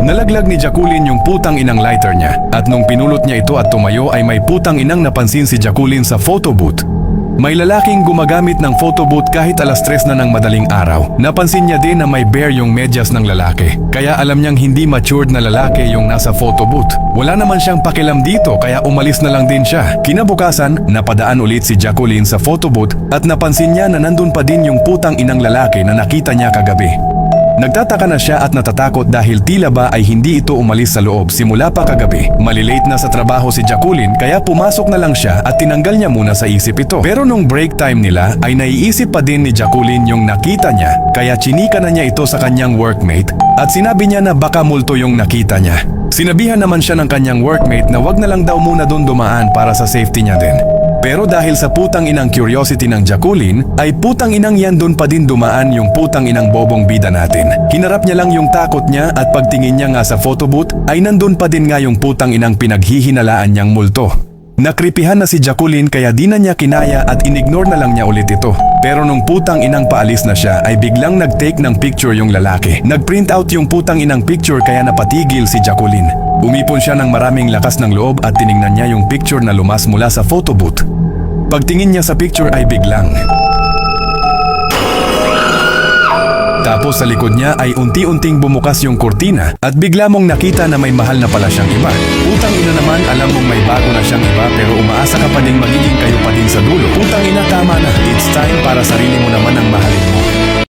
Nalaglag ni Jacqueline yung putang inang lighter niya at nung pinulot niya ito at tumayo ay may putang inang napansin si Jacqueline sa photo booth. May lalaking gumagamit ng photo booth kahit alas 3 na ng madaling araw. Napansin niya din na may bare yung medyas ng lalaki. Kaya alam niyang hindi matured na lalaki yung nasa photo booth. Wala naman siyang pakialam dito kaya umalis na lang din siya. Kinabukasan, napadaan ulit si Jacqueline sa photo booth at napansin niya na nandun pa din yung putang inang lalaki na nakita niya kagabi. Nagtataka na siya at natatakot dahil tila ba ay hindi ito umalis sa loob simula pa kagabi. Malilate na sa trabaho si Jacqueline kaya pumasok na lang siya at tinanggal niya muna sa isip ito. Pero nung break time nila ay naiisip pa din ni Jacqueline yung nakita niya kaya chinika na niya ito sa kanyang workmate at sinabi niya na baka multo yung nakita niya. Sinabihan naman siya ng kanyang workmate na wag na lang daw muna doon dumaan para sa safety niya din. Pero dahil sa putang inang curiosity ng Jacqueline, ay putang inang yan doon pa din dumaan yung putang inang bobong bida natin. Hinarap niya lang yung takot niya at pagtingin niya nga sa photo booth, ay nandun pa din nga yung putang inang pinaghihinalaan niyang multo. Nakripihan na si Jacqueline kaya di na niya kinaya at inignore na lang niya ulit ito. Pero nung putang inang paalis na siya ay biglang nag-take ng picture yung lalaki. Nag-print out yung putang inang picture kaya napatigil si Jacqueline. Umipon siya ng maraming lakas ng loob at tiningnan niya yung picture na lumas mula sa photo booth. Pagtingin niya sa picture ay biglang. Tapos sa likod niya ay unti-unting bumukas yung kurtina at bigla mong nakita na may mahal na pala siyang iba. Putang ina naman, alam mong may bago na siyang iba pero umaasa ka pa ding magiging kayo pa din sa dulo. Putang ina, tama na. It's time para sarili mo naman ang mahalin mo.